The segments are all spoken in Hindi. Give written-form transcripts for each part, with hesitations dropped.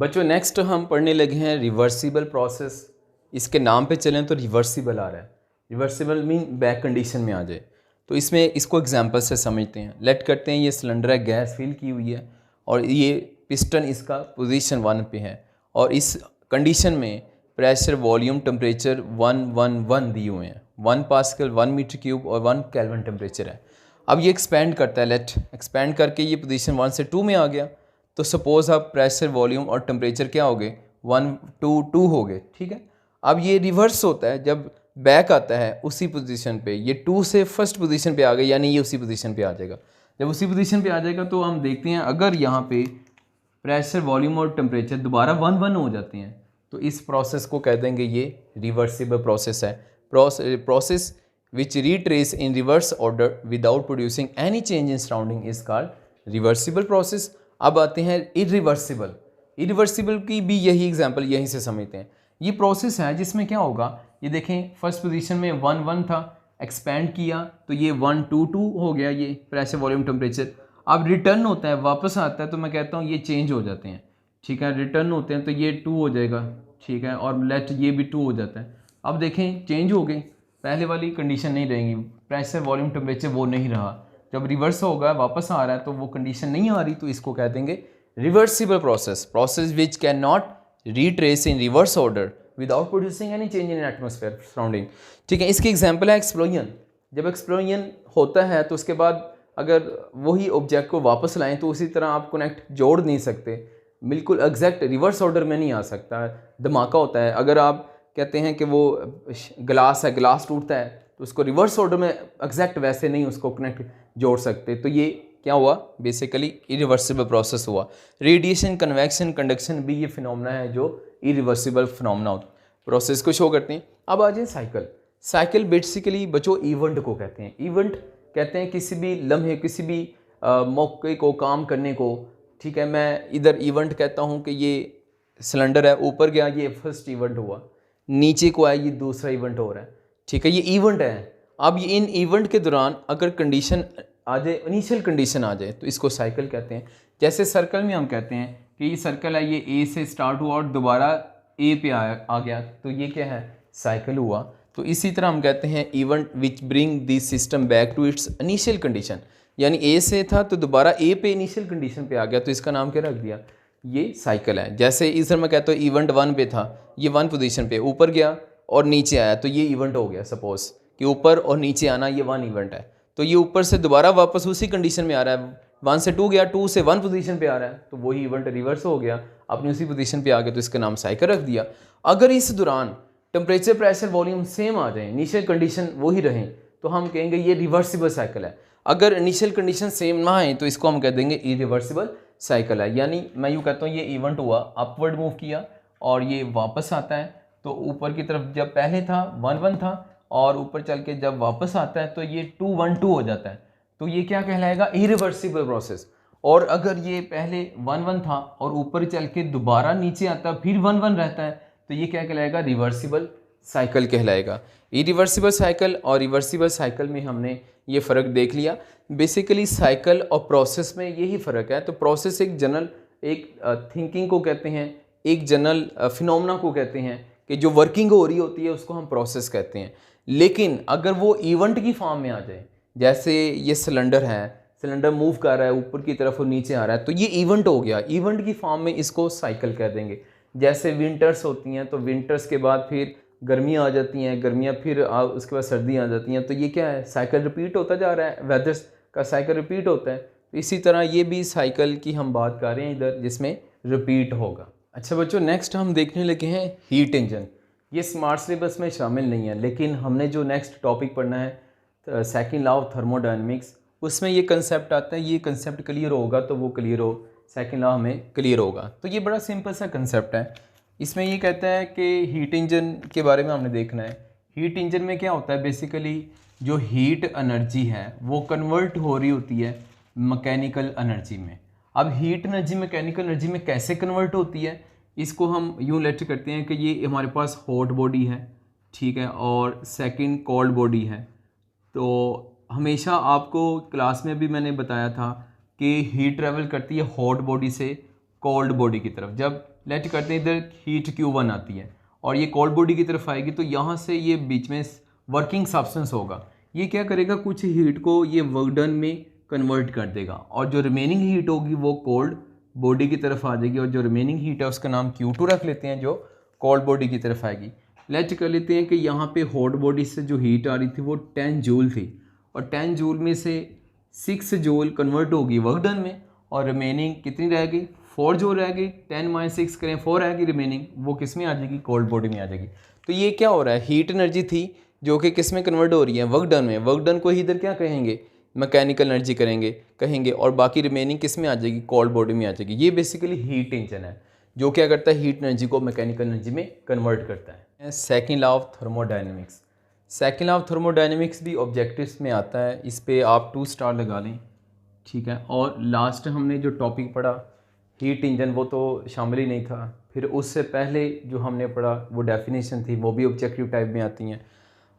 बच्चों नेक्स्ट हम पढ़ने लगे हैं रिवर्सिबल प्रोसेस। इसके नाम पे चलें तो रिवर्सिबल आ रहा है। रिवर्सिबल मीन बैक कंडीशन में आ जाए। तो इसमें इसको एग्जांपल से समझते हैं। लेट करते हैं ये सिलेंडर है, गैस फिल की हुई है और ये पिस्टन इसका पोजीशन 1 पे है और इस कंडीशन में प्रेशर, वॉल्यूम, टेम्परेचर 111 दिए हुए हैं। 1 पास्कल, 1 मीटर क्यूब और 1 केल्विन टेम्परेचर है। अब ये एक्सपेंड करता है, लेट एक्सपेंड करके ये पोजीशन 1 से 2 में आ गया। तो सपोज़ आप प्रेशर, वॉल्यूम और टेम्परेचर क्या हो गए, 1 2 हो गए, ठीक है। अब ये रिवर्स होता है, जब बैक आता है उसी पोजीशन पे, ये 2 से फर्स्ट पोजीशन पे आ गए, यानी ये उसी पोजीशन पे आ जाएगा। जब उसी पोजीशन पे आ जाएगा तो हम देखते हैं अगर यहाँ पे प्रेशर, वॉल्यूम और टेम्परेचर दोबारा 1 हो जाते हैं तो इस प्रोसेस को कह देंगे ये रिवर्सिबल प्रोसेस है। Process which retrace in reverse order without producing any change in surrounding is called reversible process. अब आते हैं इरिवर्सिबल। इरिवर्सिबल की भी यही एग्जांपल यहीं से समझते हैं। ये प्रोसेस है जिसमें क्या होगा, ये देखें फर्स्ट पोजीशन में 1 था, एक्सपेंड किया तो ये 1 2 हो गया, ये प्रेशर, वॉल्यूम, टेम्परेचर। अब रिटर्न होता है, वापस आता है तो मैं कहता हूँ ये चेंज हो जाते हैं, ठीक है। रिटर्न होते हैं तो ये 2 हो जाएगा, ठीक है, और लेट ये भी 2 हो जाता है। अब देखें चेंज हो गई, पहले वाली कंडीशन नहीं रहेंगी, प्रेशर, वॉल्यूम, टेम्परेचर वो नहीं रहा। जब रिवर्स होगा, वापस आ रहा है तो वो कंडीशन नहीं आ रही, तो इसको कह देंगे reversible process. Process which can not retrace in reverse order without producing any change in atmosphere surrounding, ठीक है। इसकी एग्जांपल है एक्सप्लोजन। जब एक्सप्लोजन होता है तो उसके बाद अगर वही ऑब्जेक्ट को वापस लाएं तो उसी तरह आप कनेक्ट जोड़ नहीं सकते, बिल्कुल एग्जैक्ट रिवर्स ऑर्डर में नहीं आ सकता। धमाका होता है, अगर आप कहते हैं कि वो ग्लास है, ग्लास टूटता है तो उसको रिवर्स ऑर्डर में एग्जैक्ट वैसे नहीं उसको कनेक्ट जोड़ सकते। तो ये क्या हुआ, बेसिकली इरिवर्सिबल प्रोसेस हुआ। रेडिएशन, कन्वेक्शन, कंडक्शन भी ये फिनोमेना है जो इरिवर्सिबल फिनोमेना प्रोसेस को शो करते हैं। अब आ जाए साइकिल। साइकिल बेसिकली बच्चों इवेंट को कहते हैं। इवेंट कहते हैं किसी भी लम्हे, किसी भी मौके को, काम करने को, ठीक है। मैं इधर इवेंट कहता हूँ कि ये सिलेंडर है, ऊपर गया ये फर्स्ट इवेंट हुआ, नीचे को आया ये दूसरा इवेंट हो रहा है, ठीक है, ये इवेंट है। अब ये इन इवेंट के दौरान अगर कंडीशन आ जाए, इनिशियल कंडीशन आ जाए तो इसको साइकिल कहते हैं। जैसे सर्कल में हम कहते हैं कि ये सर्कल है, ये ए से स्टार्ट हुआ और दोबारा ए पे आ गया, तो ये क्या है, साइकिल हुआ। तो इसी तरह हम कहते हैं event which bring this system back to its initial condition, यानी ए से था तो दोबारा ए पे इनिशियल कंडीशन पे आ गया, तो इसका नाम क्या रख दिया, ये साइकिल है। जैसे इधर मैं कहता हूँ इवेंट 1 पे था, ये 1 पोजीशन पे ऊपर गया और नीचे आया तो ये इवेंट हो गया। सपोज कि ऊपर और नीचे आना ये 1 इवेंट है, तो ये ऊपर से दोबारा वापस उसी कंडीशन में आ रहा है, 1 से 2 गया, 2 से 1 पोजीशन पे आ रहा है, तो वही इवेंट रिवर्स हो गया, अपनी उसी पोजीशन पे आ गया, तो इसका नाम साइकिल रख दिया। अगर इस दौरान टेम्परेचर, प्रेशर, वॉल्यूम सेम आ जाए, इनिशियल कंडीशन वही रहें, तो हम कहेंगे ये रिवर्सिबल साइकिल है। अगर इनिशियल कंडीशन सेम ना आए तो इसको हम कह देंगे इरिवर्सिबल साइकिल है। यानी मैं यूँ कहता हूँ ये इवेंट हुआ, अपवर्ड मूव किया और ये वापस आता है, तो ऊपर की तरफ जब पहले था 1 था और ऊपर चल के जब वापस आता है तो ये 2 हो जाता है, तो ये क्या कहलाएगा, इरिवर्सिबल प्रोसेस। और अगर ये पहले 1 था और ऊपर चल के दोबारा नीचे आता फिर 1 रहता है, तो ये क्या कहलाएगा, रिवर्सिबल साइकिल कहलाएगा। इरिवर्सिबल साइकिल और रिवर्सिबल साइकिल में हमने ये फ़र्क देख लिया। बेसिकली साइकिल और प्रोसेस में यही फ़र्क है। तो प्रोसेस एक जनरल, एक थिंकिंग को कहते हैं, एक जनरल फिनोमेना को कहते हैं कि जो वर्किंग हो रही होती है उसको हम प्रोसेस कहते हैं। लेकिन अगर वो इवेंट की फॉर्म में आ जाए, जैसे ये सिलेंडर है, सिलेंडर मूव कर रहा है ऊपर की तरफ और नीचे आ रहा है, तो ये इवेंट हो गया। इवेंट की फॉर्म में इसको साइकिल कह देंगे। जैसे विंटर्स होती हैं तो विंटर्स के बाद फिर गर्मियाँ आ जाती हैं, गर्मियाँ फिर उसके बाद सर्दियाँ आ जाती हैं, तो ये क्या है, साइकिल रिपीट होता जा रहा है, वेदर्स का साइकिल रिपीट होता है। तो इसी तरह ये भी साइकिल की हम बात कर रहे हैं इधर, जिसमें रिपीट होगा। अच्छा बच्चों, नेक्स्ट हम देखने लगे हैं हीट इंजन। ये स्मार्ट सिलेबस में शामिल नहीं है, लेकिन हमने जो नेक्स्ट टॉपिक पढ़ना है सेकंड लॉ ऑफ थर्मोडायनेमिक्स, उसमें ये कंसेप्ट आता है। ये कंसेप्ट क्लियर होगा तो वो क्लियर हो, सेकंड लॉ हमें क्लियर होगा। तो ये बड़ा सिंपल सा कंसेप्ट है। इसमें ये कहता है कि हीट इंजन के बारे में हमने देखना है। हीट इंजन में क्या होता है, बेसिकली जो हीट एनर्जी है वो कन्वर्ट हो रही होती है मैकेनिकल एनर्जी में। अब हीट एनर्जी मैकेनिकल एनर्जी में कैसे कन्वर्ट होती है, इसको हम यूँ लेट करते हैं कि ये हमारे पास हॉट बॉडी है, ठीक है, और सेकंड कोल्ड बॉडी है। तो हमेशा आपको क्लास में भी मैंने बताया था कि हीट ट्रेवल करती है हॉट बॉडी से कोल्ड बॉडी की तरफ। जब लेट करते हैं इधर हीट Q1 आती है और ये कोल्ड बॉडी की तरफ आएगी, तो यहाँ से ये बीच में वर्किंग सब्सटेंस होगा, ये क्या करेगा, कुछ हीट को ये वर्क डन में कन्वर्ट कर देगा और जो रिमेनिंग हीट होगी वो कोल्ड बॉडी की तरफ आ जाएगी और जो रिमेनिंग हीट है उसका नाम Q2 रख लेते हैं, जो कोल्ड बॉडी की तरफ आएगी। लेट कर लेते हैं कि यहाँ पे हॉट बॉडी से जो हीट आ रही थी वो 10 जूल थी और 10 जूल में से 6 जूल कन्वर्ट होगी वर्क डन में और रिमेनिंग कितनी रह गई, 4 जूल रह गई। 10 - 6 करें 4 रहेगी रिमेनिंग, वो किस में आ जाएगी, कोल्ड बॉडी में आ जाएगी। तो ये क्या हो रहा है, हीट एनर्जी थी जो कि किस में कन्वर्ट हो रही है, वर्क डन में। वर्क डन को ही इधर क्या कहेंगे, मैकेनिकल एनर्जी कहेंगे और बाकी रिमेनिंग किस में आ जाएगी, कोल्ड बॉडी में आ जाएगी। ये बेसिकली हीट इंजन है जो क्या करता है, हीट एनर्जी को मैकेनिकल एनर्जी में कन्वर्ट करता है। Second law of thermodynamics. Second law of thermodynamics भी ऑब्जेक्टिव्स में आता है, इस पर आप 2 स्टार लगा लें, ठीक है। और लास्ट हमने जो टॉपिक पढ़ा हीट इंजन वो तो शामिल ही नहीं था, फिर उससे पहले जो हमने पढ़ा वो डेफिनेशन थी, वो भी ऑब्जेक्टिव टाइप में आती हैं।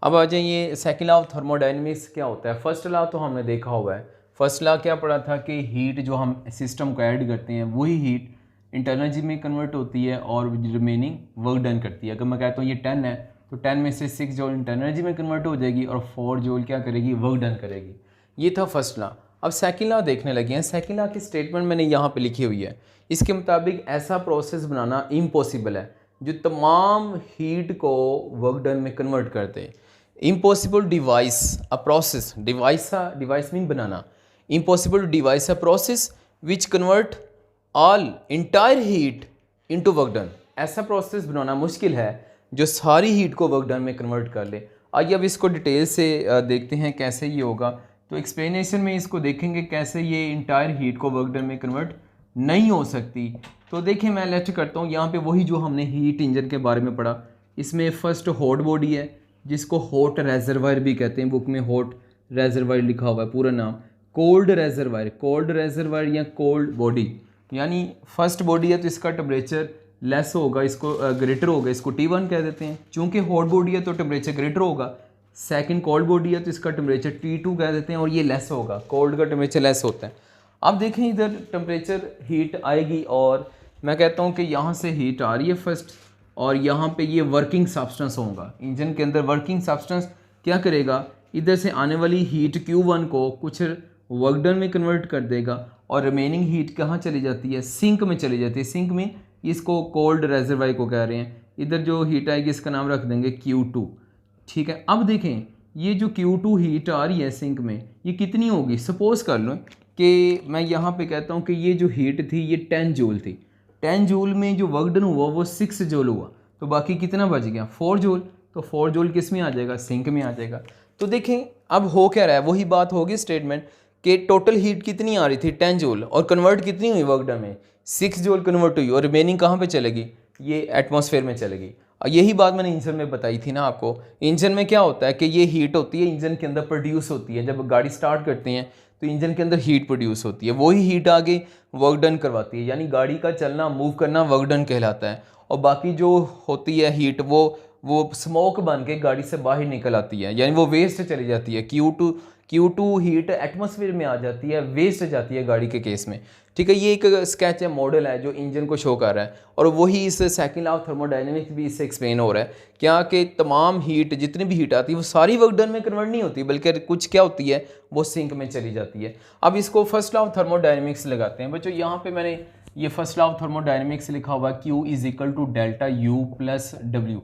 अब आ जाइए सेकेंड लॉ ऑफ थर्मोडायनेमिक्स क्या होता है। फर्स्ट लॉ तो हमने देखा हुआ है, फर्स्ट लॉ क्या पढ़ा था कि हीट जो हम सिस्टम को ऐड करते हैं वही हीट इंटरनल एनर्जी में कन्वर्ट होती है और रिमेनिंग वर्क डन करती है। अगर मैं कहता हूँ ये 10 है तो 10 में से 6 जूल इंटरनल एनर्जी में कन्वर्ट हो जाएगी और 4 जूल क्या करेगी, वर्क डन करेगी। ये था फर्स्ट लॉ। अब सेकेंड लॉ देखने लगे हैं। सेकेंड लॉ की स्टेटमेंट मैंने यहाँ पे लिखी हुई है, इसके मुताबिक ऐसा प्रोसेस बनाना इम्पॉसिबल है जो तमाम हीट को वर्क डन में कन्वर्ट करते हैं। Impossible device a process, device mean banana, impossible device a process which convert all entire heat into work done. ऐसा प्रोसेस बनाना मुश्किल है जो सारी हीट को वर्क डन में कन्वर्ट कर ले। आइए अब इसको डिटेल से देखते हैं कैसे ये होगा। तो एक्सप्लेनेशन में इसको देखेंगे कैसे ये इंटायर हीट को वर्क डन में कन्वर्ट नहीं हो सकती। तो देखिए मैं लेट करता हूँ यहाँ पे वही जो हमने हीट इंजन के बारे में पढ़ा। इसमें फर्स्ट हॉट बॉडी है जिसको हॉट रेजर्वायर भी कहते हैं, बुक में हॉट रेजर्वायर लिखा हुआ है पूरा नाम। कोल्ड रेजर्वायर या कोल्ड बॉडी, यानी फर्स्ट बॉडी है तो इसका टेम्परेचर लेस होगा, इसको ग्रेटर होगा, इसको T1 कह देते हैं। चूँकि हॉट बॉडी है तो टेम्परेचर ग्रेटर होगा। सेकंड कोल्ड बॉडी है तो इसका टेम्परेचर T2 कह देते हैं और ये लेस होगा, कोल्ड का टेम्परेचर लेस होता है। अब देखें इधर टेम्परेचर हीट आएगी और मैं कहता हूँ कि यहाँ से हीट आ रही है फर्स्ट और यहाँ पे ये वर्किंग सब्सटेंस होगा। इंजन के अंदर वर्किंग सब्सटेंस क्या करेगा, इधर से आने वाली हीट Q1 को कुछ वर्क डन में कन्वर्ट कर देगा और रिमेनिंग हीट कहाँ चली जाती है, सिंक में चली जाती है। सिंक में इसको कोल्ड रेजर्वायर को कह रहे हैं। इधर जो हीट आएगी इसका नाम रख देंगे Q2, ठीक है। अब देखें ये जो Q2 हीट आ रही है सिंक में ये कितनी होगी, सपोज कर लो कि मैं यहाँ पे कहता हूँ कि ये जो हीट थी ये 10 जूल थी। 10 जूल में जो वर्क डन हुआ वो 6 जूल हुआ, तो बाकी कितना बच गया, 4 जूल। तो 4 जूल किस में आ जाएगा, सिंक में आ जाएगा। तो देखें अब हो क्या रहा है, वही बात होगी स्टेटमेंट कि टोटल हीट कितनी आ रही थी 10 जूल और कन्वर्ट कितनी हुई वर्क डन में, 6 जूल कन्वर्ट हुई और रिमेनिंग कहाँ पे चलेगी, ये एटमॉस्फेयर में चलेगी। और यही बात मैंने इंजन में बताई थी ना आपको। इंजन में क्या होता है कि ये हीट होती है इंजन के अंदर प्रोड्यूस होती है, जब गाड़ी स्टार्ट करते हैं तो इंजन के अंदर हीट प्रोड्यूस होती है, वही हीट आगे वर्क डन करवाती है, यानी गाड़ी का चलना मूव करना वर्क डन कहलाता है। और बाकी जो होती है हीट वो स्मोक बन के गाड़ी से बाहर निकल आती है, यानी वो वेस्ट चली जाती है। Q2 हीट एटमॉस्फेयर में आ जाती है, वेस्ट जाती है गाड़ी के केस में, ठीक है। ये एक स्केच है, मॉडल है जो इंजन को शो कर रहा है और वही इस सेकेंड लॉ ऑफ थर्मोडायनेमिक्स भी इससे एक्सप्लेन हो रहा है क्या कि तमाम हीट जितनी भी हीट आती है वो सारी वर्क डन में कन्वर्ट नहीं होती, बल्कि कुछ क्या होती है वो सिंक में चली जाती है। अब इसको फर्स्ट लॉ ऑफ थर्मोडायनेमिक्स लगाते हैं बच्चों। यहाँ पे मैंने ये फर्स्ट लॉ ऑफ थर्मोडायनेमिक्स लिखा हुआ Q = डेल्टा U + W।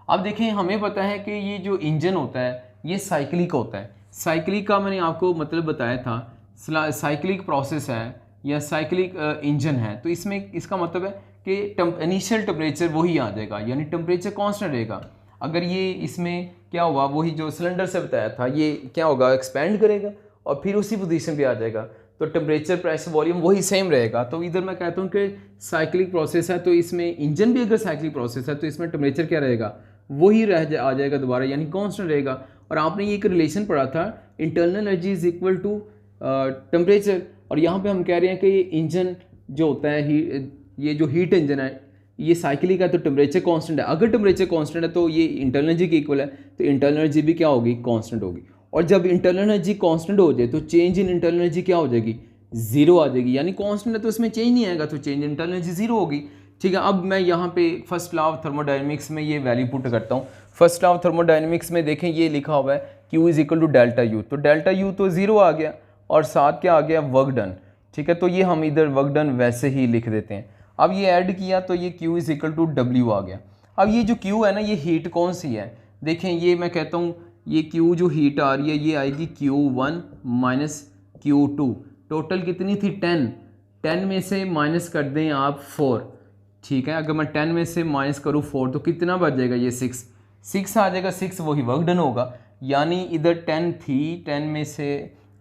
अब देखें हमें पता है कि ये जो इंजन होता है ये साइक्लिक होता है। साइक्लिक का मैंने आपको मतलब बताया था, साइक्लिक प्रोसेस है या साइक्लिक इंजन है, तो इसमें इसका मतलब है कि इनिशियल टेम्परेचर वही आ जाएगा, यानी टेम्परेचर कांस्टेंट रहेगा। अगर ये इसमें क्या हुआ, वही जो सिलेंडर से बताया था, ये क्या होगा, एक्सपेंड करेगा और फिर उसी पोजीशन पे आ जाएगा, तो टेम्परेचर प्रेशर वॉल्यूम वही सेम रहेगा। तो इधर मैं कहता हूँ कि साइक्लिक प्रोसेस है, तो इसमें इंजन भी अगर साइक्लिक प्रोसेस है तो इसमें टेम्परेचर क्या रहेगा, वही आ जाएगा दोबारा, यानी कांस्टेंट रहेगा। और आपने ये एक रिलेशन पढ़ा था, internal energy is equal to temperature, और यहाँ पे हम कह रहे हैं कि ये इंजन जो होता है ये जो हीट इंजन है ये साइक्लिक है, तो टेम्परेचर कांस्टेंट है। अगर टेम्परेचर कांस्टेंट है तो ये इंटरनल एनर्जी के इक्वल है, तो इंटरनल एनर्जी भी क्या होगी, कांस्टेंट होगी। और जब इंटरनल एनर्जी कांस्टेंट हो जाए तो चेंज इन इंटरनल एनर्जी क्या हो जाएगी, जीरो आ जाएगी, यानी कांस्टेंट है तो इसमें चेंज नहीं आएगा, तो change in internal energy zero होगी। ठीक है, अब मैं यहाँ पे फर्स्ट लॉ ऑफ थर्मोडायनेमिक्स में ये वैल्यू पुट करता हूँ। फर्स्ट लॉ ऑफ थर्मोडायनेमिक्स में देखें ये लिखा हुआ है Q is equal to delta U, तो डेल्टा यू तो ज़ीरो आ गया और साथ क्या आ गया, वर्क डन। ठीक है, तो ये हम इधर वर्क डन वैसे ही लिख देते हैं। अब ये ऐड किया तो ये Q is equal to W आ गया। अब ये जो Q है ना, ये हीट कौन सी है, देखें ये मैं कहता हूँ ये Q जो हीट आ रही है ये आएगी Q1 माइनस Q2, टोटल कितनी थी 10, 10 में से माइनस कर दें आप 4। ठीक है, अगर मैं 10 में से माइनस करूँ 4 तो कितना बच जाएगा, ये 6 आ जाएगा, 6 वही वर्क डन होगा। यानी इधर 10 थी, 10 में से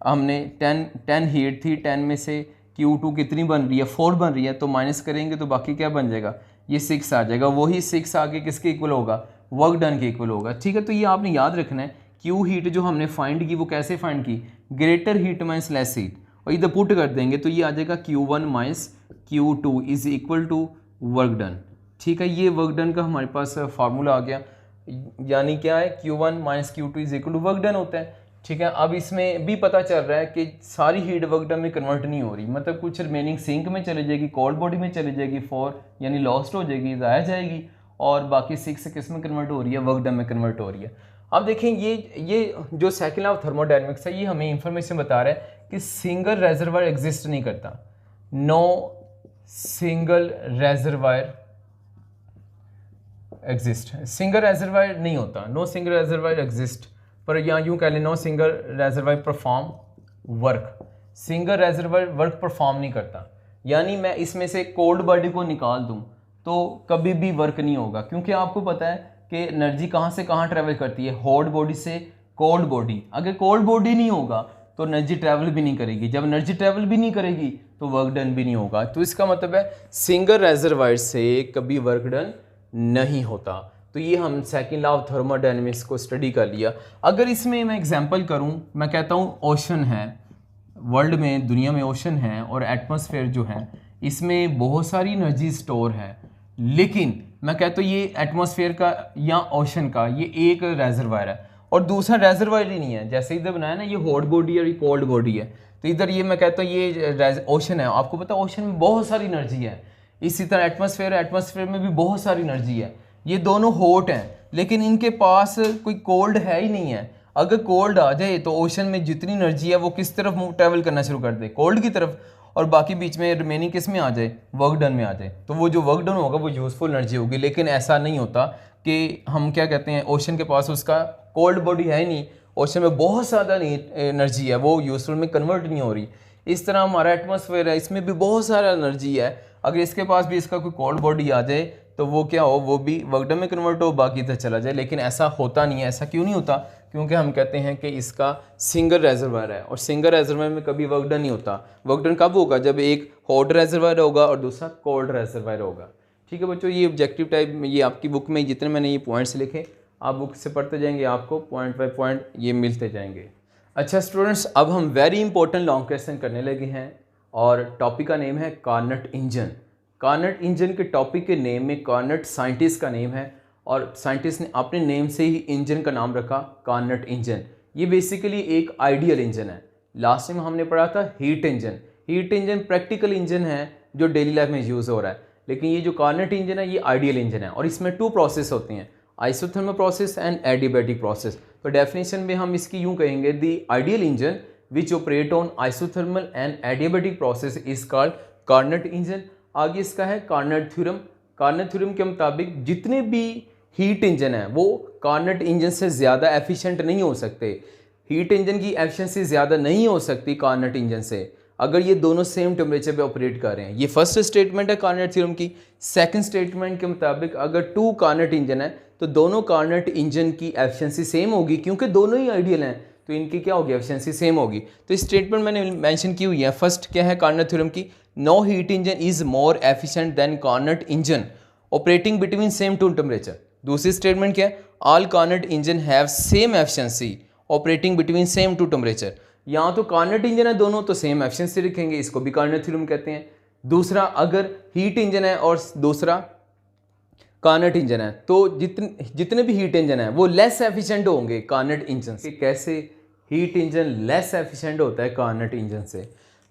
हमने 10 हीट थी, 10 में से Q2 कितनी बन रही है, 4 बन रही है, तो माइनस करेंगे तो बाकी क्या बन जाएगा, ये 6 आ जाएगा। वही 6 आगे किसके इक्वल होगा, वर्क डन के इक्वल होगा। ठीक है, तो ये आपने याद रखना है, Q हीट जो हमने फाइंड की वो कैसे फाइंड की, greater heat minus less heat, और इधर पुट कर देंगे तो ये आ जाएगा Q1 minus Q2 is equal to work done. ठीक है, ये वर्क डन का हमारे पास फार्मूला आ गया, यानी क्या है, Q1 minus Q2 is equal to work done होता है। ठीक है, अब इसमें भी पता चल रहा है कि सारी हीट वर्क डन में कन्वर्ट नहीं हो रही, मतलब कुछ रिमेनिंग सिंक में चली जाएगी, कोल्ड बॉडी में चली जाएगी, 4 यानी लॉस्ट हो जाएगी, ज़ाया जाएगी, और बाकी 6 किस में कन्वर्ट हो रही है, वर्क डन में कन्वर्ट हो रही है। अब देखें ये जो सेकंड लॉ ऑफ थर्मोडायनेमिक्स है ये हमें इंफॉर्मेशन बता रहा है कि सिंगल रेजर्वायर एग्जिस्ट नहीं करता, no single reservoir exist, single reservoir नहीं होता, नो सिंगल रेजर्वायर एग्जिस्ट, पर यहाँ यूँ कह लें no single reservoir perform work, single reservoir work perform नहीं करता। यानी मैं इसमें से कोल्ड बॉडी को निकाल दूँ तो कभी भी वर्क नहीं होगा, क्योंकि आपको पता है कि एनर्जी कहाँ से कहाँ ट्रैवल करती है, हॉट बॉडी से कोल्ड बॉडी। अगर कोल्ड बॉडी नहीं होगा तो एनर्जी ट्रैवल भी नहीं करेगी, जब एनर्जी ट्रैवल भी नहीं करेगी तो वर्क डन भी नहीं होगा। तो इसका मतलब है सिंगल रेजर्वायर से कभी वर्क डन नहीं होता। तो ये हम सेकंड लॉ ऑफ थर्मोडायनेमिक्स को स्टडी कर लिया। अगर इसमें मैं एग्जांपल करूं, मैं कहता हूं ओशन है, वर्ल्ड में दुनिया में ओशन है और एटमॉस्फेयर जो है इसमें बहुत सारी एनर्जी स्टोर है, लेकिन मैं कहता हूँ ये एटमॉस्फेयर का या ओशन का ये एक रेजर्वायर है और दूसरा रेजर्वायर ही नहीं है। जैसे इधर बनाया ना, ये हॉट बॉडी है और ये कोल्ड बॉडी है, तो इधर ये मैं कहता हूँ ये ओशन है। आपको पता है ओशन में बहुत सारी एनर्जी है, इसी तरह एटमॉस्फेयर है, एटमॉस्फेयर में भी बहुत सारी एनर्जी है। ये दोनों हॉट हैं लेकिन इनके पास कोई कोल्ड है ही नहीं है। अगर कोल्ड आ जाए तो ओशन में जितनी एनर्जी है वो किस तरफ ट्रैवल करना शुरू कर दे, कोल्ड की तरफ, और बाकी बीच में रिमेनिंग किस में आ जाए, वर्क डन में आ जाए। तो वो जो वर्क डन होगा वो यूज़फुल एनर्जी होगी। लेकिन ऐसा नहीं होता कि हम क्या कहते हैं, ओशन के पास उसका कोल्ड बॉडी है ही नहीं, ओशन में बहुत ज़्यादा एनर्जी है, वो यूज़फुल में कन्वर्ट नहीं हो रही। इस तरह हमारा एटमॉस्फेयर है, इसमें भी बहुत सारा एनर्जी है, अगर इसके पास भी इसका कोई कोल्ड बॉडी आ जाए तो वो क्या हो, वो भी वर्क डन में कन्वर्ट हो, बाकी तक चला जाए। लेकिन ऐसा होता नहीं है। ऐसा क्यों नहीं होता, क्योंकि हम कहते हैं कि इसका सिंगल रेजर्वायर है और सिंगल रेजर्वायर में कभी वर्क डन नहीं होता। वर्क डन कब होगा, जब एक हॉट रेजर्वायर होगा और दूसरा कोल्ड रेजर्वायर होगा। ठीक है बच्चों, ये ऑब्जेक्टिव टाइप ये आपकी बुक में जितने मैंने ये पॉइंट्स लिखे आप बुक से पढ़ते जाएंगे, आपको पॉइंट बाय पॉइंट ये मिलते जाएंगे। अच्छा स्टूडेंट्स, अब हम वेरी इंपॉर्टेंट लॉन्ग क्वेश्चन करने लगे हैं और टॉपिक का नेम है कार्नट इंजन। कार्नट इंजन के टॉपिक के नेम में कार्नट साइंटिस्ट का नेम है और साइंटिस्ट ने अपने नेम से ही इंजन का नाम रखा कार्नट इंजन। ये बेसिकली एक आइडियल इंजन है। लास्ट टाइम हमने पढ़ा था heat engine. Heat engine practical engine है जो डेली लाइफ में यूज़ हो रहा है, लेकिन ये जो कार्नट इंजन है ये आइडियल इंजन है और इसमें 2 प्रोसेस होते हैं, isothermal process and adiabatic process. तो डेफिनेशन में हम इसकी यूँ कहेंगे, the ideal engine which operate on isothermal and adiabatic process is called Carnot engine. आगे इसका है कार्नट थ्योरम। कार्नट थ्योरम के मुताबिक जितने भी हीट इंजन है वो कार्नट इंजन से ज़्यादा एफिशिएंट नहीं हो सकते। हीट इंजन की एफिशिएंसी ज़्यादा नहीं हो सकती कार्नट इंजन से अगर ये दोनों सेम टेम्परेचर पे ऑपरेट कर रहे हैं। ये फर्स्ट स्टेटमेंट है कार्नट थ्योरम की। सेकंड स्टेटमेंट के मुताबिक अगर 2 कार्नट इंजन है तो दोनों कार्नट इंजन की एफिशिएंसी सेम होगी, क्योंकि दोनों ही आइडियल हैं तो इनकी क्या होगी, एफिशिएंसी सेम होगी। तो स्टेटमेंट मैंने मेंशन की हुई है। फर्स्ट क्या है कार्नट थ्योरम की, no heat engine is more efficient than Carnot engine operating between same 2 temperature. दूसरी स्टेटमेंट क्या है, all Carnot engine have same efficiency operating between same 2 temperature. यहाँ तो कार्नट इंजन है दोनों तो सेम एफिशिएंसी रखेंगे, इसको भी कार्नट थ्योरम कहते हैं। दूसरा अगर हीट इंजन है और दूसरा कार्नट इंजन है तो जितने भी हीट इंजन है वो लेस एफिशिएंट होंगे कार्नट इंजन से। कैसे हीट इंजन लेस एफिशिएंट होता है कार्नट इंजन से,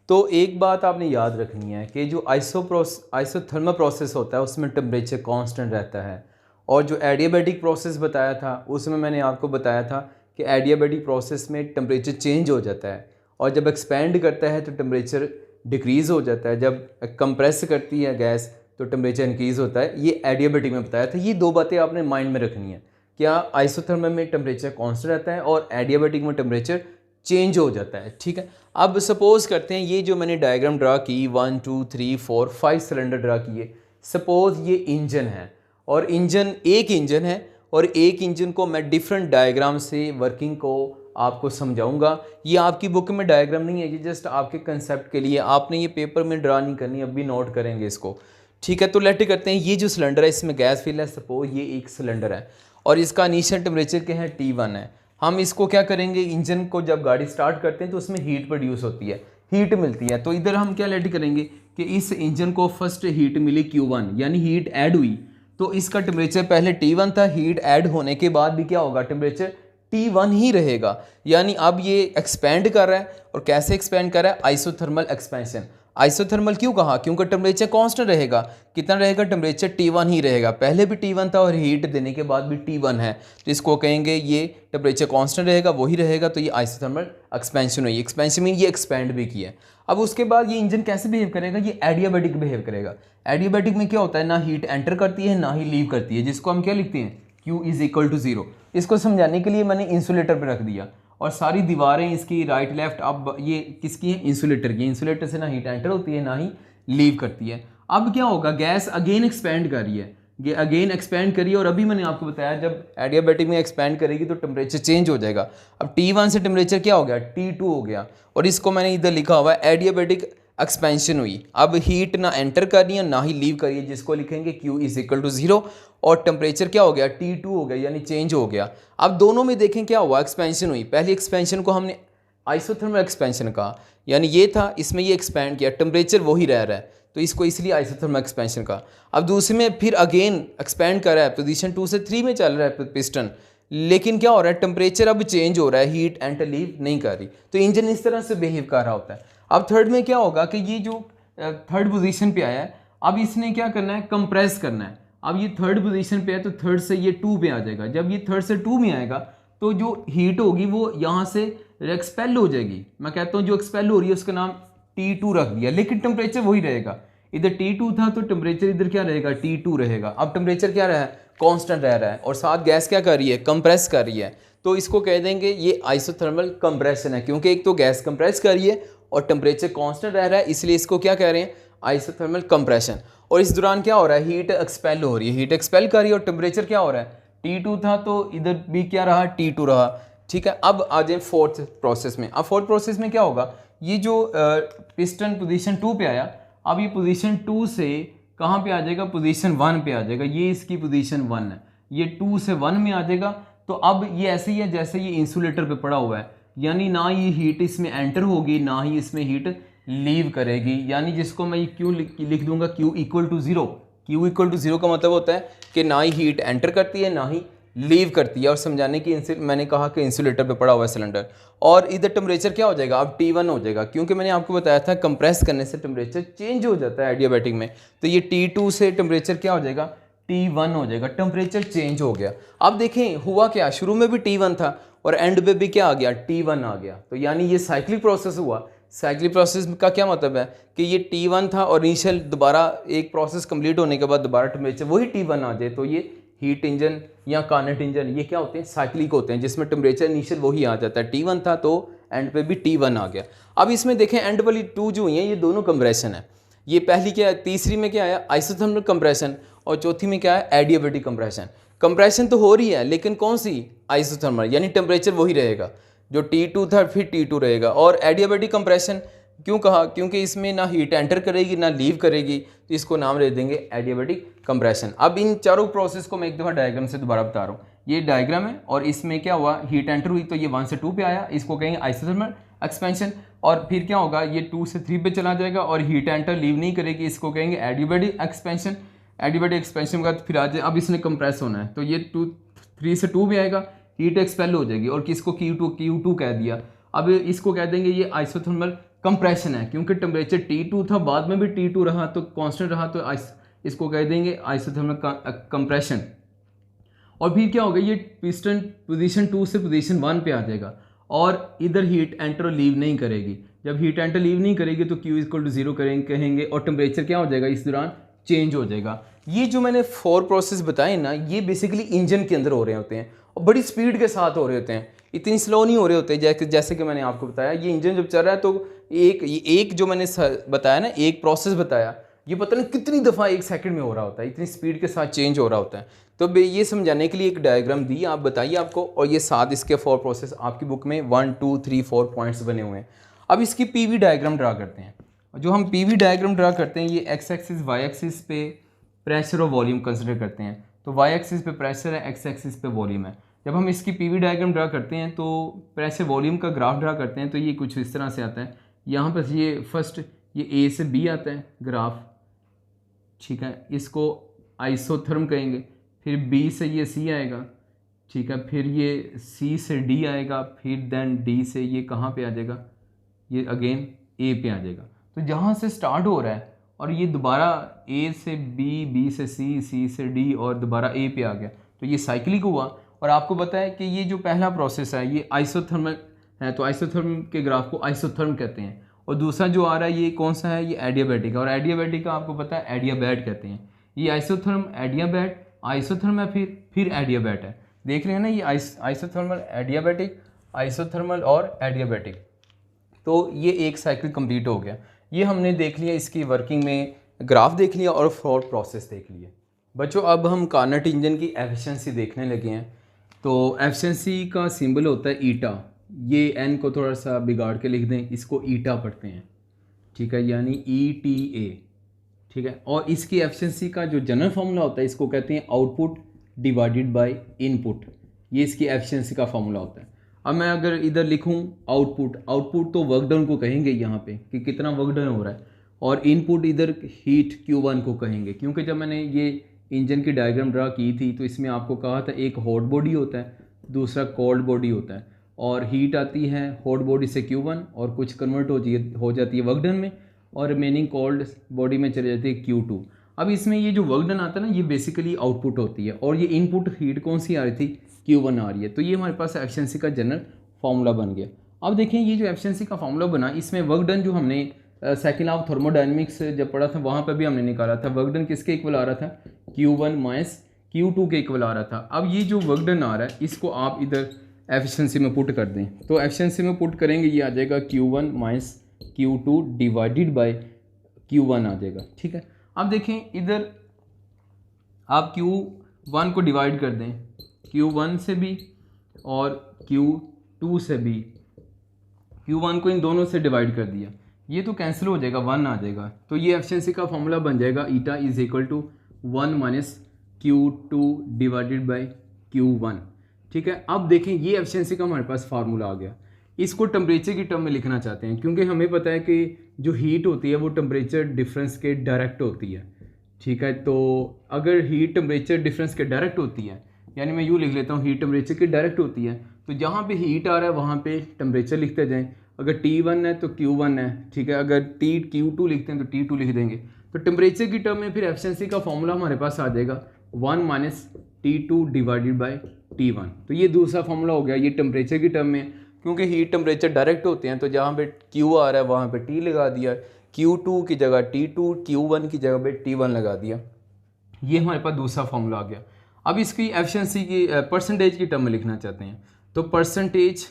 तो एक बात आपने याद रखनी है कि जो आइसोथर्मल प्रोसेस होता है उसमें टेम्परेचर कांस्टेंट रहता है, और जो एडियाबैटिक प्रोसेस बताया था उसमें मैंने आपको बताया था कि एडियाबैटिक प्रोसेस में टेम्परेचर चेंज हो जाता है, और जब एक्सपेंड करता है तो टेम्परेचर डिक्रीज़ हो जाता है, जब कंप्रेस करती है गैस तो टेम्परेचर इंक्रीज़ होता है। ये एडियाबैटिक में बताया था। ये दो बातें आपने माइंड में रखनी है, क्या आइसोथर्मल में टेम्परेचर कांस्टेंट रहता है और एडियाबैटिक में टेम्परेचर चेंज हो जाता है। ठीक है, अब सपोज करते हैं ये जो मैंने डायग्राम ड्रा की 1 2 3 4 5 सिलेंडर ड्रा किए। सपोज ये इंजन है और एक इंजन है, और एक इंजन को मैं डिफरेंट डायग्राम से वर्किंग को आपको समझाऊंगा। ये आपकी बुक में डायग्राम नहीं है, ये जस्ट आपके कंसेप्ट के लिए, आपने ये पेपर में ड्रा नहीं करनी, अभी नोट करेंगे इसको। ठीक है, तो लेट करते हैं ये जो सिलेंडर है इसमें गैस फिल है। सपोज ये एक सिलेंडर है और इसका इनिशियल टेम्परेचर क्या है, T1 है। हम इसको क्या करेंगे, इंजन को जब गाड़ी स्टार्ट करते हैं तो उसमें हीट प्रोड्यूस होती है, हीट मिलती है। तो इधर हम क्या लेट करेंगे कि इस इंजन को फर्स्ट हीट मिली Q1, यानी हीट ऐड हुई, तो इसका टेम्परेचर पहले T1 था, हीट ऐड होने के बाद भी क्या होगा, टेम्परेचर T1 ही रहेगा। यानी अब ये एक्सपेंड कर रहा है, और कैसे एक्सपेंड कर रहा है, आइसोथर्मल एक्सपेंशन। आइसोथर्मल क्यों कहा, क्योंकि टेम्परेचर कांस्टेंट रहेगा। कितना रहेगा, टेम्परेचर T1 ही रहेगा, पहले भी T1 था और हीट देने के बाद भी T1 है, तो इसको कहेंगे ये टेम्परेचर कांस्टेंट रहेगा, वही रहेगा, तो ये आइसोथर्मल एक्सपेंशन हुई। एक्सपेंशन मीन ये एक्सपेंड भी किया। अब उसके बाद ये इंजन कैसे बिहेव करेगा, ये एडियाबैटिक बिहेव करेगा। एडियाबैटिक में क्या होता है, ना हीट एंटर करती है ना ही लीव करती है, जिसको हम क्या लिखते हैं, Q = 0। इसको समझाने के लिए मैंने इंसुलेटर पर रख दिया, और सारी दीवारें इसकी राइट लेफ्ट, अब ये किसकी है, इंसुलेटर की। इंसुलेटर से ना हीट एंटर होती है ना ही लीव करती है। अब क्या होगा, गैस अगेन एक्सपेंड कर रही है, ये अगेन एक्सपेंड करिए, और अभी मैंने आपको बताया जब एडियाबैटिक में एक्सपेंड करेगी तो टेम्परेचर चेंज हो जाएगा। अब T1 से टेम्परेचर क्या हो गया, T2 हो गया, और इसको मैंने इधर लिखा हुआ है एडियाबैटिक एक्सपेंशन हुई। अब हीट ना एंटर कर रही है ना ही लीव कर रही है, जिसको लिखेंगे Q = 0, और टेम्परेचर क्या हो गया, T2 हो गया, यानी चेंज हो गया। अब दोनों में देखें क्या हुआ, एक्सपेंशन हुई। पहली एक्सपेंशन को हमने आइसोथर्मल एक्सपेंशन कहा, यानी ये था, इसमें ये एक्सपेंड किया, टेम्परेचर वही रह रहा है, तो इसको इसलिए आइसोथर्मल एक्सपेंशन का। अब दूसरे में फिर अगेन एक्सपेंड कर रहा है, पोजीशन 2 से 3 में चल रहा है पिस्टन, लेकिन क्या हो रहा है, टेम्परेचर अब चेंज हो रहा है, हीट एंटर लीव नहीं कर रही, तो इंजन इस तरह से बिहेव कर रहा होता है। अब थर्ड में क्या होगा कि ये जो थर्ड पोजीशन पे आया है, अब इसने क्या करना है, कंप्रेस करना है। अब ये थर्ड पोजीशन पे है तो थर्ड से ये 2 पे आ जाएगा। जब ये थर्ड से 2 में आएगा तो जो हीट होगी वो यहाँ से एक्सपेल हो जाएगी। मैं कहता हूँ जो एक्सपेल हो रही है उसका नाम T2 रख दिया, लेकिन टेम्परेचर वही रहेगा। इधर T2 था तो टेम्परेचर इधर क्या रहेगा, T2 रहेगा। अब टेम्परेचर क्या रहा है, कांस्टेंट रह रहा है, और साथ गैस क्या कर रही है, कंप्रेस कर रही है, तो इसको कह देंगे ये आइसोथर्मल कंप्रेशन है, क्योंकि एक तो गैस कंप्रेस कर रही है और टेम्परेचर कांस्टेंट रह रहा है, इसलिए इसको क्या कह रहे हैं, आइसोथर्मल कंप्रेशन। और इस दौरान क्या हो रहा है, हीट एक्सपेल हो रही है, हीट एक्सपेल कर रही है, और टेम्परेचर क्या हो रहा है, T2 था तो इधर भी क्या रहा, T2 रहा। ठीक है, अब आ जाए फोर्थ प्रोसेस में। अब फोर्थ प्रोसेस में क्या होगा, ये जो पिस्टन पोजीशन 2 पे आया, अब ये पोजीशन 2 से कहाँ पे आ जाएगा, पोजीशन 1 पे आ जाएगा। ये इसकी पोजीशन 1 है, ये 2 से 1 में आ जाएगा। तो अब ये ऐसे ही है जैसे ये इंसुलेटर पे पड़ा हुआ है, यानी ना ये हीट इसमें एंटर होगी ना ही इसमें हीट लीव करेगी, यानी जिसको मैं क्यू लिख दूंगा Q = 0। Q = 0 का मतलब होता है कि ना ही हीट एंटर करती है ना ही लीव करती है। और समझाने की मैंने कहा कि इंसुलेटर पे पड़ा हुआ है सिलेंडर, और इधर टेम्परेचर क्या हो जाएगा, अब T1 हो जाएगा, क्योंकि मैंने आपको बताया था कंप्रेस करने से टेम्परेचर चेंज हो जाता है एडियाबैटिक में। तो ये T2 से टेम्परेचर क्या हो जाएगा, T1 हो जाएगा, टेम्परेचर चेंज हो गया। अब देखें हुआ क्या, शुरू में भी T1 था और एंड पे भी क्या आ गया, T1 आ गया। तो यानी ये साइक्लिक प्रोसेस हुआ। साइक्लिक प्रोसेस का क्या मतलब है कि ये T1 था और इनिशियल दोबारा एक प्रोसेस कंप्लीट होने के बाद दोबारा टेम्परेचर वही T1 आ जाए, तो ये हीट इंजन या कार्नेट इंजन ये क्या होते हैं, साइक्लिक होते हैं, जिसमें टेम्परेचर इनिशियल वही आ जाता है। T1 था तो एंड पे भी T1 आ गया। अब इसमें देखें एंड वाली 2 जो हुई हैं ये दोनों कंप्रेशन है। ये पहली क्या है, तीसरी में क्या है, आइसोथर्मल कंप्रेशन, और चौथी में क्या है, एडियाबैटिक कंप्रेशन। कंप्रेशन तो हो रही है लेकिन कौन सी, आइसोथर्मल, यानी टेम्परेचर वही रहेगा, जो T2 था फिर T2 रहेगा। और एडियाबैटिक कंप्रेशन क्यों कहा, क्योंकि इसमें ना हीट एंटर करेगी ना लीव करेगी, तो इसको नाम दे देंगे एडियाबैटिक कंप्रेशन। अब इन चारों प्रोसेस को मैं एक दफ़ा डायग्राम से दोबारा बता रहा हूँ। ये डायग्राम है और इसमें क्या हुआ, हीट एंटर हुई तो ये 1 से 2 पे आया, इसको कहेंगे आइसोथर्मल एक्सपेंशन। और फिर क्या होगा, ये 2 से 3 पे चला जाएगा और हीट एंटर लीव नहीं करेगी, इसको कहेंगे एडियाबैटिक एक्सपेंशन। एडियाबैटिक एक्सपेंशन का फिर आ जाए, अब इसने कंप्रेस होना है तो ये 3 से 2 पे आएगा, हीट एक्सपेल हो जाएगी, और किसको Q2 कह दिया। अब इसको कह देंगे ये आइसोथर्मल कंप्रेशन है, क्योंकि टेम्परेचर T2 था, बाद में भी T2 रहा तो कांस्टेंट रहा, तो इसको कह देंगे आइसोथर्मल कंप्रेशन। और फिर क्या होगा, ये पिस्टन पोजीशन 2 से पोजीशन 1 पे आ जाएगा और इधर हीट एंटर और लीव नहीं करेगी। जब हीट एंटर लीव नहीं करेगी तो Q = 0 कहेंगे और टेम्परेचर क्या हो जाएगा इस दौरान चेंज हो जाएगा। ये जो मैंने 4 प्रोसेस बताए ना, ये बेसिकली इंजन के अंदर हो रहे होते हैं और बड़ी स्पीड के साथ हो रहे होते हैं, इतनी स्लो नहीं हो रहे होते। जैसे कि मैंने आपको बताया, ये इंजन जब चल रहा है तो एक जो मैंने बताया ना, एक प्रोसेस बताया, ये पता नहीं कितनी दफ़ा 1 सेकंड में हो रहा होता है, इतनी स्पीड के साथ चेंज हो रहा होता है। तो ये समझाने के लिए एक डायग्राम दी, आप बताइए आपको, और ये साथ इसके 4 प्रोसेस आपकी बुक में 1 2 3 4 पॉइंट्स बने हुए हैं। अब इसकी पीवी डायग्राम ड्रा करते हैं। जो हम पीवी डायग्राम ड्रा करते हैं, ये एक्स एक्सिस वाई एक्सिस पे प्रेशर और वॉल्यूम कंसिडर करते हैं। तो वाई एक्सिस पे प्रेशर है, एक्स एक्सिस पे वॉल्यूम है। जब हम इसकी पीवी डायग्राम ड्रा करते हैं तो प्रेशर वॉल्यूम का ग्राफ ड्रा करते हैं, तो ये कुछ इस तरह से आता है। यहाँ पर ये फर्स्ट ये ए से बी आता है ग्राफ, ठीक है, इसको आइसोथर्म कहेंगे। फिर बी से ये सी आएगा, ठीक है, फिर ये सी से डी आएगा, फिर देन डी से ये कहाँ पे आ जाएगा, ये अगेन ए पे आ जाएगा। तो जहाँ से स्टार्ट हो रहा है और ये दोबारा ए से बी, बी से सी, सी से डी और दोबारा ए पे आ गया, तो ये साइक्लिक हुआ। और आपको पता है कि ये जो पहला प्रोसेस है ये आइसोथर्मल है, तो आइसोथर्म के ग्राफ को आइसोथर्म कहते हैं। और दूसरा जो आ रहा है ये कौन सा है, ये एडियाबैटिक है, और एडियाबैटिक का आपको पता है एडियाबैट कहते हैं। ये आइसोथर्म, एडियाबैट, आइसोथर्म है, फिर एडियाबैट है। देख रहे हैं ना, ये आइसोथर्मल, एडियाबैटिक, आइसोथर्मल और एडियाबैटिक। तो ये एक साइकिल कंप्लीट हो गया। ये हमने देख लिया, इसकी वर्किंग में ग्राफ देख लिया और 4 प्रोसेस देख लिए। बच्चों अब हम कार्नट इंजन की एफिशिएंसी देखने लगे हैं। तो एफिशिएंसी का सिंबल होता है ईटा। ये एन को थोड़ा सा बिगाड़ के लिख दें, इसको ईटा पढ़ते हैं, ठीक है, यानी ETA, ठीक है। और इसकी एफिशिएंसी का जो जनरल फार्मूला होता है, इसको कहते हैं आउटपुट डिवाइडेड बाय इनपुट। ये इसकी एफिशिएंसी का फार्मूला होता है। अब मैं अगर इधर लिखूं आउटपुट तो वर्क डन को कहेंगे यहाँ पे कि कितना वर्क डन हो रहा है, और इनपुट इधर हीट Q1 को कहेंगे। क्योंकि जब मैंने ये इंजन की डायग्राम ड्रा की थी तो इसमें आपको कहा था एक हॉट बॉडी होता है, दूसरा कोल्ड बॉडी होता है, और हीट आती है हॉट बॉडी से Q1 और कुछ कन्वर्ट हो जाती है वर्क डन में, और रिमेनिंग कोल्ड बॉडी में चले जाती है Q2। अब इसमें ये जो वर्क डन आता है ना, ये बेसिकली आउटपुट होती है, और ये इनपुट हीट कौन सी आ रही थी, Q1 आ रही है। तो ये हमारे पास एफिशिएंसी का जनरल फार्मूला बन गया। अब देखें ये जो एफिशिएंसी का फार्मूला बना, इसमें वर्क डन जो हमने सेकंड ऑफ थर्मोडायनेमिक्स जब पढ़ा था वहाँ पर भी हमने निकाला था, वर्क डन किसके इक्वल आ रहा था, Q1 माइनस Q2 के इक्वल आ रहा था। अब ये जो वर्क डन आ रहा है इसको आप इधर एफिशिएंसी में पुट कर दें, तो एफिशिएंसी में पुट करेंगे ये आ जाएगा Q1 minus Q2 divided by Q1 आ जाएगा, ठीक है। अब देखें इधर आप Q1 को डिवाइड कर दें Q1 से भी और Q2 से भी, Q1 को इन दोनों से डिवाइड कर दिया, ये तो कैंसिल हो जाएगा, 1 आ जाएगा। तो ये एफिशिएंसी का फॉर्मूला बन जाएगा eta is equal to 1 minus Q2 divided by Q1, ठीक है। अब देखें ये एफिशिएंसी का हमारे पास फार्मूला आ गया। इसको टेम्परेचर की टर्म में लिखना चाहते हैं, क्योंकि हमें पता है कि जो हीट होती है वो टेम्परेचर डिफरेंस के डायरेक्ट होती है, ठीक है। तो अगर हीट टेम्परेचर डिफरेंस के डायरेक्ट होती है, यानी मैं यूँ लिख लेता हूँ हीट टेम्परेचर की डायरेक्ट होती है, तो जहाँ पे हीट आ रहा है वहाँ पे टेम्परेचर लिखते जाएँ। अगर T1 है तो Q1 है, ठीक है, अगर Q2 लिखते हैं तो T2 लिख देंगे। तो टेम्परेचर की टर्म में फिर एफिशिएंसी का फॉर्मूला हमारे पास आ जाएगा 1 minus T2 divided by T1। तो ये दूसरा फॉर्मूला हो गया ये टेम्परेचर की टर्म में, क्योंकि हीट टेम्परेचर डायरेक्ट होते हैं, तो जहाँ पे Q आ रहा है वहाँ पे T लगा दिया, Q2 की जगह T2, Q1 की जगह पे T1 लगा दिया। ये हमारे पास दूसरा फॉर्मूला आ गया। अब इसकी एफिशिएंसी की परसेंटेज की टर्म में लिखना चाहते हैं, तो परसेंटेज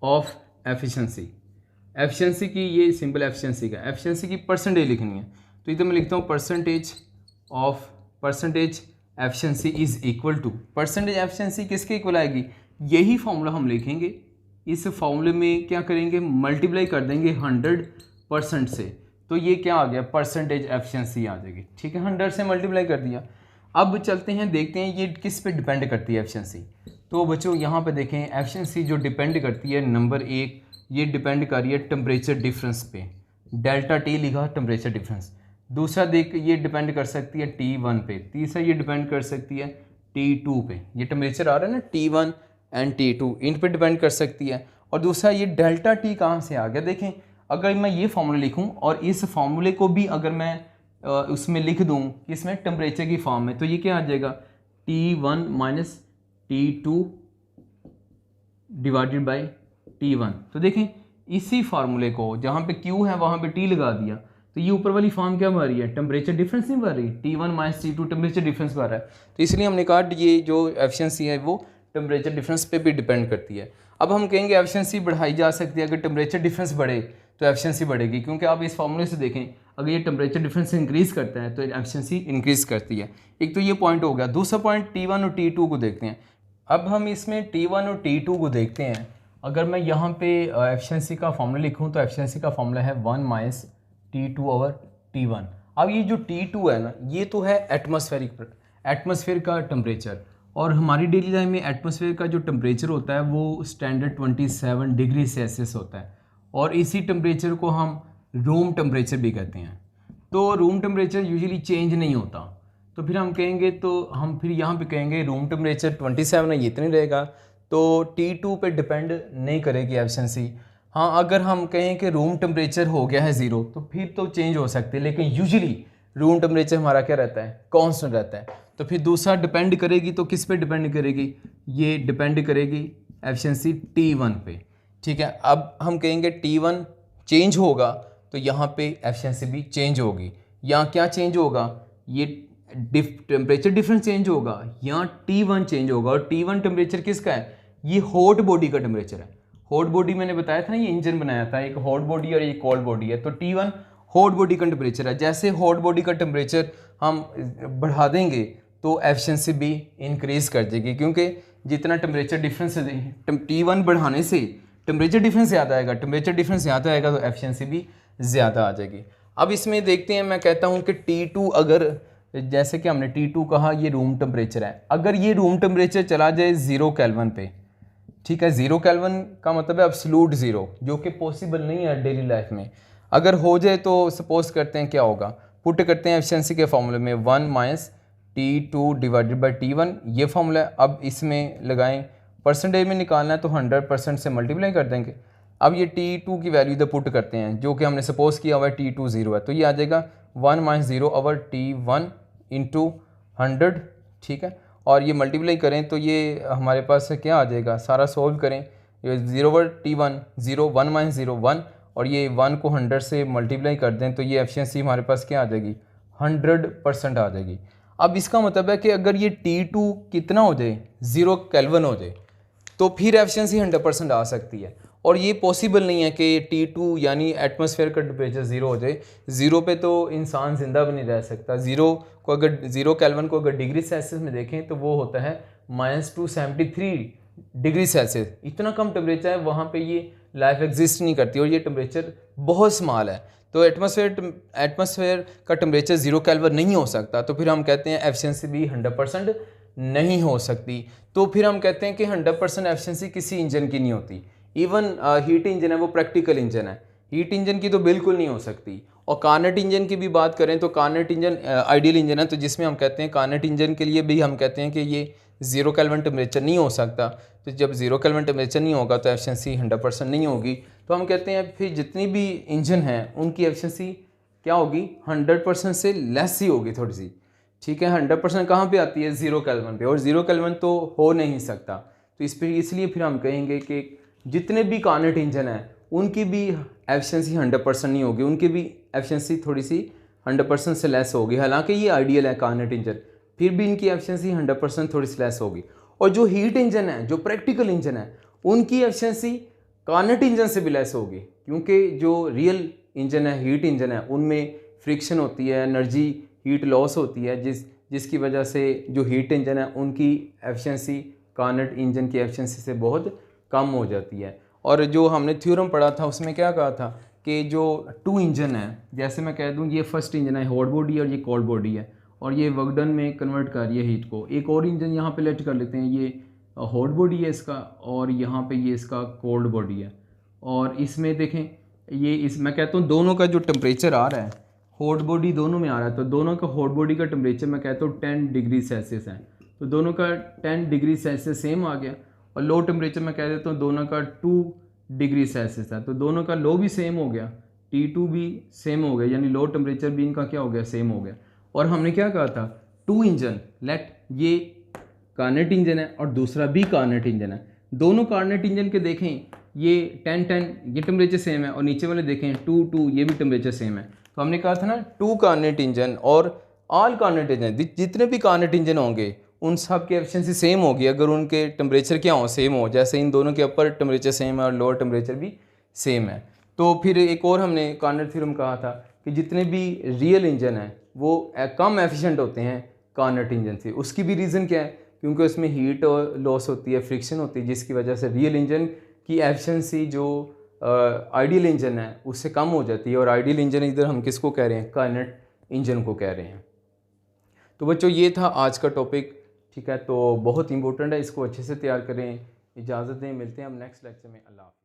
ऑफ एफिशिएंसी की, ये सिंपल एफिशिएंसी का, एफिशिएंसी की परसेंटेज लिखनी है, तो इधर मैं लिखता हूँ percentage efficiency is equal to, percentage efficiency किसके इक्वल आएगी, यही फॉर्मूला हम लिखेंगे। इस फॉर्मूले में क्या करेंगे, मल्टीप्लाई कर देंगे 100% से, तो ये क्या आ गया, परसेंटेज एफिशिएंसी आ जाएगी, ठीक है। 100 से मल्टीप्लाई कर दिया। अब चलते हैं देखते हैं ये किस पे डिपेंड करती है एफिशिएंसी। तो बच्चों यहाँ पे देखें एफिशिएंसी जो डिपेंड करती है, नंबर 1 ये डिपेंड कर रही है टेम्परेचर डिफरेंस पे, डेल्टा T लिखा टेम्परेचर डिफरेंस। दूसरा देख ये डिपेंड कर सकती है T1 पे। तीसरा ये डिपेंड कर सकती है T2 पे, ये टेम्परेचर आ रहा है ना T1 एंड T2, इन पे डिपेंड कर सकती है। और दूसरा ये डेल्टा T कहाँ से आ गया, देखें अगर मैं ये फार्मूला लिखूं और इस फार्मूले को भी अगर मैं उसमें लिख दूं कि इसमें टेम्परेचर की फॉर्म में, तो ये क्या आ जाएगा T1 minus T2 divided by T1। तो देखें इसी फार्मूले को जहाँ पे Q है वहाँ पे T लगा दिया, तो ये ऊपर वाली फॉर्म क्या बन रही है, टेम्परेचर डिफरेंस नहीं बन रही, T1 minus T2 temperature difference बन रहा है। तो इसलिए हमने कहा ये जो एफिशिएंसी है वो टेम्परेचर डिफरेंस पे भी डिपेंड करती है। अब हम कहेंगे एफिशिएंसी बढ़ाई जा सकती है, अगर टेम्परेचर डिफरेंस बढ़े तो एफिशिएंसी बढ़ेगी, क्योंकि आप इस फार्मूले से देखें अगर ये टेम्परेचर डिफरेंस इंक्रीज़ करता है तो एफिशिएंसी इंक्रीज़ करती है। एक तो ये पॉइंट हो गया। दूसरा पॉइंट T1 और T2 को देखते हैं। अब हम इसमें T1 और T2 को देखते हैं। अगर मैं यहाँ पे एफिशिएंसी का फार्मूला लिखूँ तो एफिशिएंसी का फार्मूला है 1 माइनस T2 ओवर T1। अब ये जो T2 है ना, ये तो है एटमॉस्फेयर का टेम्परेचर, और हमारी डेली लाइफ में एटमॉस्फेयर का जो टेम्परेचर होता है वो स्टैंडर्ड 27 डिग्री सेल्सियस होता है, और इसी टेम्परेचर को हम रूम टेम्परेचर भी कहते हैं। तो रूम टेम्परेचर यूजुअली चेंज नहीं होता, तो फिर हम कहेंगे, तो हम फिर यहाँ पे कहेंगे रूम टेम्परेचर 27 है, ये इतना रहेगा, तो T2 पे डिपेंड नहीं करेगी एफिशिएंसी। हाँ, अगर हम कहें कि रूम टेम्परेचर हो गया है 0 तो फिर तो चेंज हो सकती है, लेकिन यूजुअली रूम टेम्परेचर हमारा क्या रहता है, कांस्टेंट रहता है। तो फिर दूसरा डिपेंड करेगी, तो किस पे डिपेंड करेगी, ये डिपेंड करेगी एफिशिएंसी T1 पे। ठीक है, अब हम कहेंगे T1 चेंज होगा तो यहाँ पे एफिशिएंसी भी चेंज होगी। यहाँ क्या चेंज होगा, ये टेम्परेचर डिफरेंस चेंज होगा, यहाँ T1 चेंज होगा। और T1 टेम्परेचर किसका है, ये हॉट बॉडी का टेम्परेचर है। हॉट बॉडी मैंने बताया था ना, ये इंजन बनाया था, एक हॉट बॉडी और एक कोल्ड बॉडी है। तो T1 हॉट बॉडी का टेम्परेचर है। जैसे हॉट बॉडी का टेम्परेचर हम बढ़ा देंगे तो एफिशिएंसी भी इंक्रीज़ कर देगी, क्योंकि जितना टेम्परेचर डिफरेंस T1 बढ़ाने से टेम्परेचर डिफरेंस ज़्यादा आएगा, टेम्परेचर डिफरेंस ज़्यादा आएगा तो एफिशिएंसी भी ज़्यादा आ जाएगी। अब इसमें देखते हैं, मैं कहता हूँ कि T2 अगर, जैसे कि हमने T2 कहा ये रूम टेम्परेचर है, अगर ये रूम टेम्परेचर चला जाए 0 केल्विन पे, ठीक है, 0 केल्विन का मतलब है एब्सोल्यूट 0, जो कि पॉसिबल नहीं है डेली लाइफ में। अगर हो जाए तो सपोज करते हैं क्या होगा, पुट करते हैं एफिशिएंसी के फॉर्मूले में 1 minus T2 divided by T1, ये फॉर्मूला है। अब इसमें लगाएं, परसेंटेज में निकालना है तो 100% से मल्टीप्लाई कर देंगे। अब ये T2 की वैल्यू इधर पुट करते हैं, जो कि हमने सपोज किया हुआ है T2 0 है, तो ये आ जाएगा 1 माइनस 0 ओवर T1 इंटू 100। ठीक है, और ये मल्टीप्लाई करें तो ये हमारे पास क्या आ जाएगा, सारा सोल्व करें, ये 0 ओवर T1 0, 1 माइनस 0 1, और ये 1 को 100 से मल्टीप्लाई कर दें तो ये एफिशिएंसी हमारे पास क्या आ जाएगी, 100% आ जाएगी। अब इसका मतलब है कि अगर ये T2 कितना हो जाए, 0 केल्विन हो जाए, तो फिर एफिशिएंसी 100% आ सकती है। और ये पॉसिबल नहीं है कि T2 यानी एटमॉस्फेयर का टेम्परेचर 0 हो जाए। 0 पे तो इंसान ज़िंदा भी नहीं रह सकता। 0 केल्विन को अगर डिग्री सेल्सियस में देखें तो वो होता है -273 डिग्री सेल्सियस। इतना कम टेम्परेचर है, वहाँ पे ये लाइफ एग्जिस्ट नहीं करती, और ये टेम्परेचर बहुत स्मॉल है। तो एटमॉस्फेयर का टेम्परेचर 0 केल्विन नहीं हो सकता, तो फिर हम कहते हैं एफिशिएंसी भी 100% नहीं हो सकती। तो फिर हम कहते हैं कि 100% एफिशिएंसी किसी इंजन की नहीं होती। इवन हीट इंजन है, वो प्रैक्टिकल इंजन है, हीट इंजन की तो बिल्कुल नहीं हो सकती। और कार्नेट इंजन की भी बात करें तो कार्नेट इंजन आइडियल इंजन है, तो जिसमें हम कहते हैं कार्नेट इंजन के लिए भी हम कहते हैं कि ये 0 केल्विन टेम्परेचर नहीं हो सकता। तो जब 0 केल्विन टेम्परेचर नहीं होगा तो एफिशिएंसी 100% नहीं होगी। तो हम कहते हैं फिर जितनी भी इंजन हैं उनकी एफिशिएंसी क्या होगी, 100% से लेस ही होगी थोड़ी सी। ठीक है, 100% कहाँ पे आती है, 0 केल्विन पे, और 0 केल्विन तो हो नहीं सकता। तो इसलिए फिर हम कहेंगे कि जितने भी कार्नेट इंजन हैं उनकी भी एफिशिएंसी 100% नहीं होगी, उनकी भी एफिशिएंसी थोड़ी सी 100% से लेस होगी। हालांकि ये आइडियल है कार्नेट इंजन, फिर भी इनकी एफिशिएंसी 100% थोड़ी सी लेस होगी। और जो हीट इंजन है, जो प्रैक्टिकल इंजन है, उनकी एफिशिएंसी कार्नेट इंजन से भी लेस होगी, क्योंकि जो रियल इंजन है, हीट इंजन है, उनमें फ्रिक्शन होती है, एनर्जी हीट लॉस होती है, जिसकी वजह से जो हीट इंजन है उनकी एफिशिएंसी कार्नेट इंजन की एफिशिएंसी से बहुत कम हो जाती है। और जो हमने थ्योरम पढ़ा था उसमें क्या कहा था कि जो 2 इंजन है, जैसे मैं कह दूं ये फर्स्ट इंजन है हॉट बॉडी और ये कोल्ड बॉडी है, और ये वर्क डन में कन्वर्ट कर रही है हीट को। एक और इंजन यहाँ पे लेट कर लेते हैं, ये हॉट बॉडी है इसका, और यहाँ पे ये इसका कोल्ड बॉडी है। और इसमें देखें ये मैं कहता हूँ दोनों का जो टेम्परेचर आ रहा है, हॉट बॉडी दोनों में आ रहा है, तो दोनों का हॉट बॉडी का टेम्परेचर मैं कहता हूँ 10 डिग्री सेल्सियस है, तो दोनों का 10 डिग्री सेल्सियस सेम आ गया। और लो टेम्परेचर मैं कह देता हूँ दोनों का 2 डिग्री सेल्सियस है, तो दोनों का लो भी सेम हो गया, T2 भी सेम हो गया, यानी लो टेम्परेचर भी इनका क्या हो गया, सेम हो गया। और हमने क्या कहा था, 2 इंजन, लेट ये कार्नेट इंजन है और दूसरा भी कार्नेट इंजन है, दोनों कार्नेट इंजन के देखें ये 10-10 ये टेम्परेचर सेम है और नीचे वाले देखें 2-2 ये भी टेम्परेचर सेम है। तो हमने कहा था ना 2 कार्नेट इंजन और ऑल कार्नेट इंजन, जितने भी कार्नेट इंजन होंगे उन सब की एफिशिएंसी सेम होगी अगर उनके टेम्परेचर क्या हो, सेम हो। जैसे इन दोनों के अपर टेम्परेचर सेम है और लोअर टेम्परेचर भी सेम है। तो फिर एक और हमने कार्नेट थ्योरम कहा था कि जितने भी रियल इंजन हैं वो कम एफिशिएंट होते हैं कार्नेट इंजन से। उसकी भी रीज़न क्या है, क्योंकि उसमें हीट लॉस होती है, फ्रिक्शन होती है, जिसकी वजह से रियल इंजन की एफिशिएंसी जो आइडियल इंजन है उससे कम हो जाती है। और आइडियल इंजन इधर हम किसको कह रहे हैं, कार्नेट इंजन को कह रहे हैं। तो बच्चों ये था आज का टॉपिक, ठीक है, तो बहुत इंपॉर्टेंट है, इसको अच्छे से तैयार करें। इजाज़त दें, मिलते हैं हम नेक्स्ट लेक्चर में। अल्लाह हाफ़िज़।